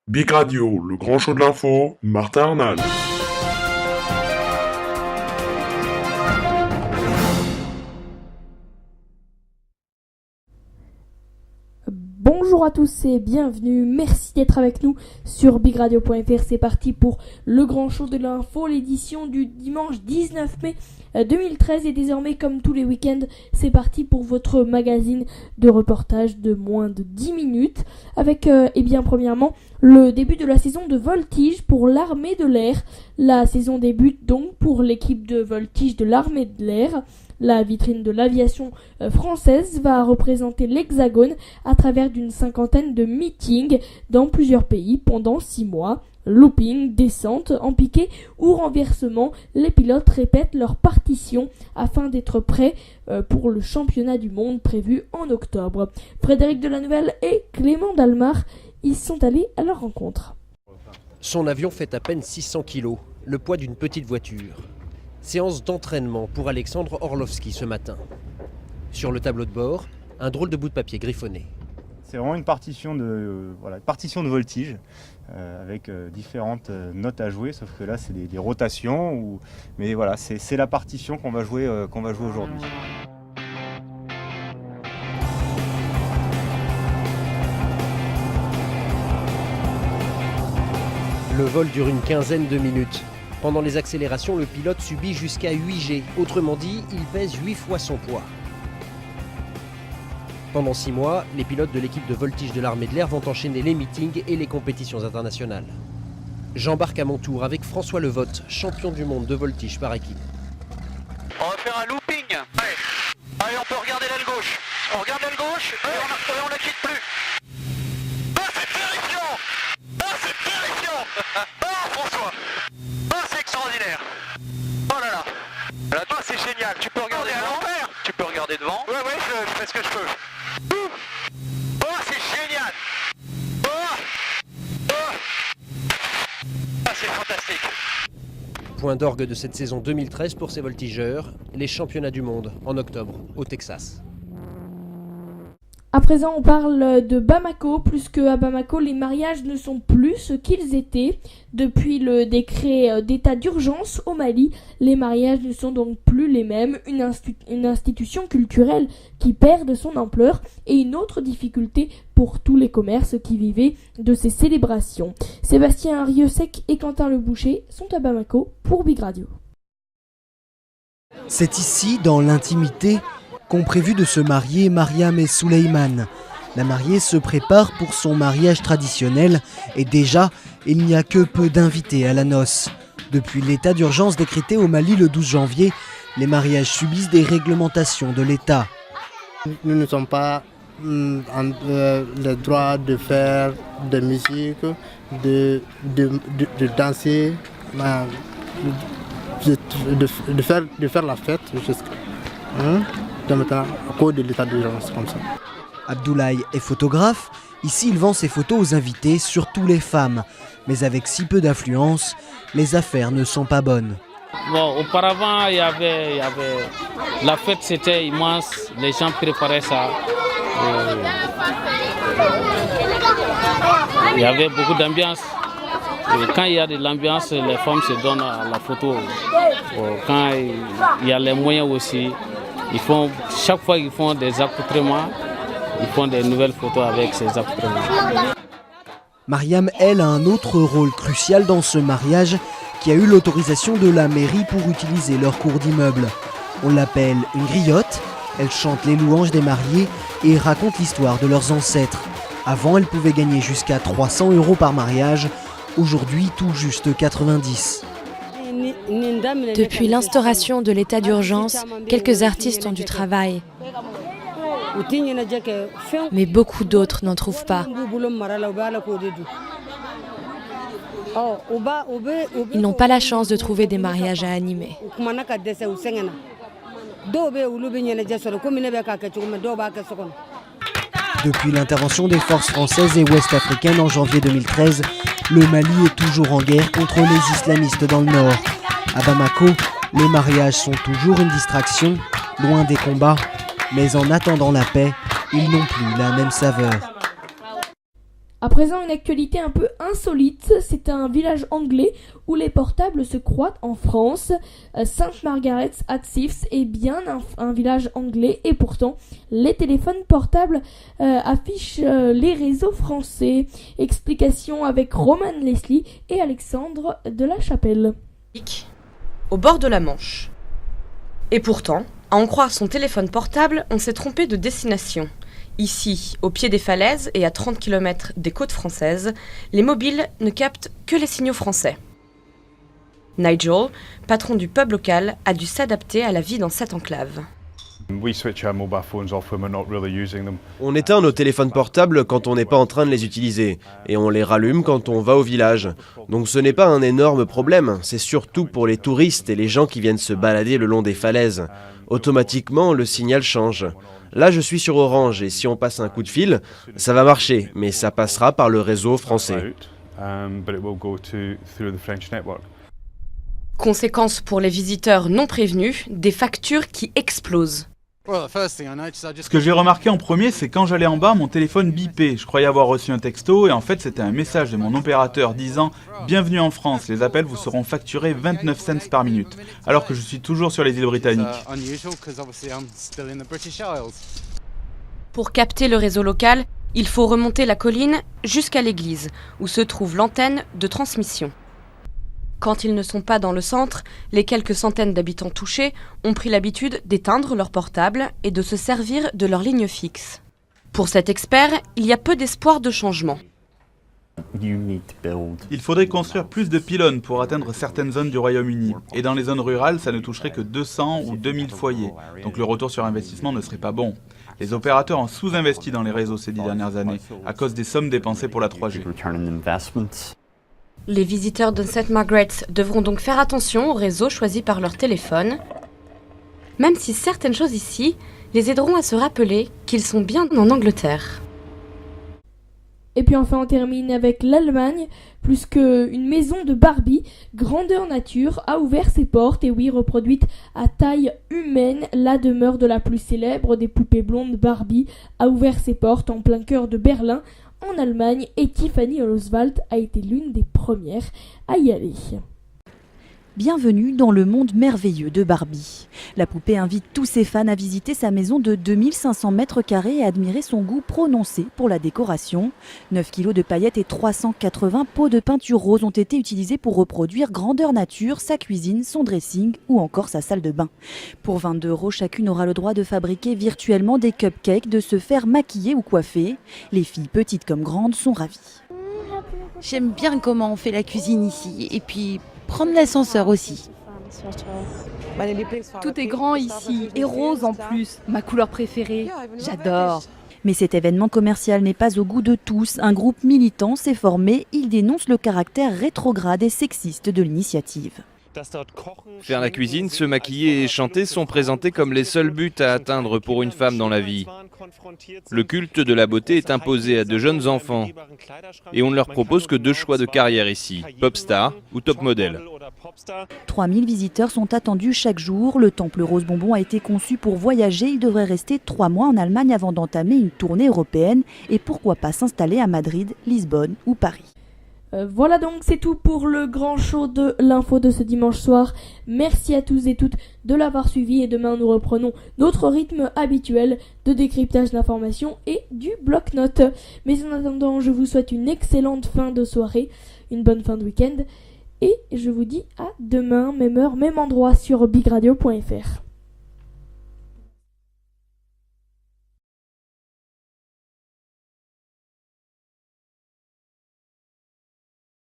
Big Radio, le grand show de l'info, Martin Arnal. Bonjour à tous et bienvenue, merci d'être avec nous sur bigradio.fr. C'est parti pour le grand show de l'info, l'édition du dimanche 19 mai 2013 et désormais comme tous les week-ends, c'est parti pour votre magazine de reportage de moins de 10 minutes avec premièrement le début de la saison de voltige pour l'armée de l'air. La saison débute donc pour l'équipe de voltige de l'armée de l'air. La vitrine de l'aviation française va représenter l'Hexagone à travers d'une cinquantaine de meetings dans plusieurs pays pendant 6 mois. Looping, descente, en piqué ou renversement, les pilotes répètent leur partition afin d'être prêts pour le championnat du monde prévu en octobre. Frédéric Delanouvelle et Clément Dalmar, ils sont allés à leur rencontre. Son avion fait à peine 600 kg, le poids d'une petite voiture. Séance d'entraînement pour Alexandre Orlovski ce matin. Sur le tableau de bord, un drôle de bout de papier griffonné. C'est vraiment une partition de voltige avec différentes notes à jouer, sauf que là c'est des rotations. Mais voilà, c'est la partition qu'on va jouer aujourd'hui. Le vol dure une quinzaine de minutes. Pendant les accélérations, le pilote subit jusqu'à 8 G. Autrement dit, il pèse 8 fois son poids. Pendant 6 mois, les pilotes de l'équipe de voltige de l'armée de l'air vont enchaîner les meetings et les compétitions internationales. J'embarque à mon tour avec François Levotte, champion du monde de voltige par équipe. On va faire un looping. Allez, on peut regarder l'aile gauche. On regarde l'aile gauche et on la quitte plus. Ah, c'est terrifiant. Ah, c'est terrifiant. Ah, François. Ah, c'est extraordinaire. Oh là là. Là, toi, c'est génial. Tu peux regarder à l'envers. Tu peux regarder devant. Ouais, je fais ce que je peux. Oh, c'est génial. Ah, c'est fantastique. Point d'orgue de cette saison 2013 pour ces voltigeurs, les championnats du monde en octobre au Texas. À présent, on parle de Bamako. Plus qu'à Bamako, les mariages ne sont plus ce qu'ils étaient. Depuis le décret d'état d'urgence au Mali, les mariages ne sont donc plus les mêmes. Une institution culturelle qui perd de son ampleur et une autre difficulté pour tous les commerces qui vivaient de ces célébrations. Sébastien Rieussec et Quentin Le Boucher sont à Bamako pour Big Radio. C'est ici, dans l'intimité, qu'ont prévu de se marier Mariam et Souleymane. La mariée se prépare pour son mariage traditionnel et déjà, il n'y a que peu d'invités à la noce. Depuis l'état d'urgence décrété au Mali le 12 janvier, les mariages subissent des réglementations de l'État. Nous ne sommes pas le droit de faire de musique, de danser, de faire la fête maintenant, à cause de l'état d'urgence comme ça. Abdoulaye est photographe. Ici, il vend ses photos aux invités, surtout les femmes. Mais avec si peu d'affluence, les affaires ne sont pas bonnes. Bon, auparavant, il y avait la fête, c'était immense. Les gens préparaient ça. Il y avait beaucoup d'ambiance. Et quand il y a de l'ambiance, les femmes se donnent à la photo. Quand il y a les moyens aussi, chaque fois qu'ils font des accoutrements, ils font des nouvelles photos avec ces accoutrements. Mariam, elle, a un autre rôle crucial dans ce mariage qui a eu l'autorisation de la mairie pour utiliser leur cours d'immeuble. On l'appelle une griotte, elle chante les louanges des mariés et raconte l'histoire de leurs ancêtres. Avant, elle pouvait gagner jusqu'à 300 € par mariage, aujourd'hui tout juste 90. Depuis l'instauration de l'état d'urgence, quelques artistes ont du travail. Mais beaucoup d'autres n'en trouvent pas. Ils n'ont pas la chance de trouver des mariages à animer. Depuis l'intervention des forces françaises et ouest-africaines en janvier 2013, le Mali est toujours en guerre contre les islamistes dans le nord. À Bamako, les mariages sont toujours une distraction, loin des combats, mais en attendant la paix, ils n'ont plus la même saveur. À présent, une actualité un peu insolite. C'est un village anglais où les portables se croient en France. Sainte Margaret's at Thieves est bien un village anglais et pourtant les téléphones portables affichent les réseaux français. Explication avec Roman Leslie et Alexandre de la Chapelle. Au bord de la Manche. Et pourtant, à en croire son téléphone portable, on s'est trompé de destination. Ici, au pied des falaises et à 30 km des côtes françaises, les mobiles ne captent que les signaux français. Nigel, patron du pub local, a dû s'adapter à la vie dans cette enclave. On éteint nos téléphones portables quand on n'est pas en train de les utiliser, et on les rallume quand on va au village. Donc ce n'est pas un énorme problème, c'est surtout pour les touristes et les gens qui viennent se balader le long des falaises. Automatiquement, le signal change. Là, je suis sur Orange, et si on passe un coup de fil, ça va marcher, mais ça passera par le réseau français. Conséquence pour les visiteurs non prévenus, des factures qui explosent. Ce que j'ai remarqué en premier, c'est quand j'allais en bas, mon téléphone bipait. Je croyais avoir reçu un texto et en fait c'était un message de mon opérateur disant « Bienvenue en France, les appels vous seront facturés 29 cents par minute », alors que je suis toujours sur les îles britanniques. Pour capter le réseau local, il faut remonter la colline jusqu'à l'église, où se trouve l'antenne de transmission. Quand ils ne sont pas dans le centre, les quelques centaines d'habitants touchés ont pris l'habitude d'éteindre leur portable et de se servir de leur ligne fixe. Pour cet expert, il y a peu d'espoir de changement. Il faudrait construire plus de pylônes pour atteindre certaines zones du Royaume-Uni. Et dans les zones rurales, ça ne toucherait que 200 ou 2000 foyers. Donc le retour sur investissement ne serait pas bon. Les opérateurs ont sous-investi dans les réseaux ces 10 dernières années, à cause des sommes dépensées pour la 3G. Les visiteurs de St. Margaret's devront donc faire attention aux réseaux choisis par leur téléphone, même si certaines choses ici les aideront à se rappeler qu'ils sont bien en Angleterre. Et puis enfin on termine avec l'Allemagne, plus qu'une maison de Barbie, grandeur nature, a ouvert ses portes, et oui, reproduite à taille humaine, la demeure de la plus célèbre des poupées blondes Barbie a ouvert ses portes en plein cœur de Berlin, en Allemagne, et Tiffany Oswald a été l'une des premières à y aller. Bienvenue dans le monde merveilleux de Barbie. La poupée invite tous ses fans à visiter sa maison de 2500 mètres carrés et admirer son goût prononcé pour la décoration. 9 kilos de paillettes et 380 pots de peinture rose ont été utilisés pour reproduire grandeur nature, sa cuisine, son dressing ou encore sa salle de bain. Pour 22 € chacune aura le droit de fabriquer virtuellement des cupcakes, de se faire maquiller ou coiffer. Les filles petites comme grandes sont ravies. J'aime bien comment on fait la cuisine ici et puis prendre l'ascenseur aussi. Tout est grand ici et rose en plus, ma couleur préférée. J'adore. Mais cet événement commercial n'est pas au goût de tous. Un groupe militant s'est formé. Il dénonce le caractère rétrograde et sexiste de l'initiative. Faire la cuisine, se maquiller et chanter sont présentés comme les seuls buts à atteindre pour une femme dans la vie. Le culte de la beauté est imposé à de jeunes enfants. Et on ne leur propose que 2 choix de carrière ici, pop star ou top model. 3000 visiteurs sont attendus chaque jour. Le Temple Rose Bonbon a été conçu pour voyager. Il devrait rester 3 mois en Allemagne avant d'entamer une tournée européenne. Et pourquoi pas s'installer à Madrid, Lisbonne ou Paris. Voilà donc, c'est tout pour le grand show de l'info de ce dimanche soir. Merci à tous et toutes de l'avoir suivi, et demain nous reprenons notre rythme habituel de décryptage d'informations et du bloc-notes. Mais en attendant, je vous souhaite une excellente fin de soirée, une bonne fin de week-end, et je vous dis à demain, même heure, même endroit sur bigradio.fr.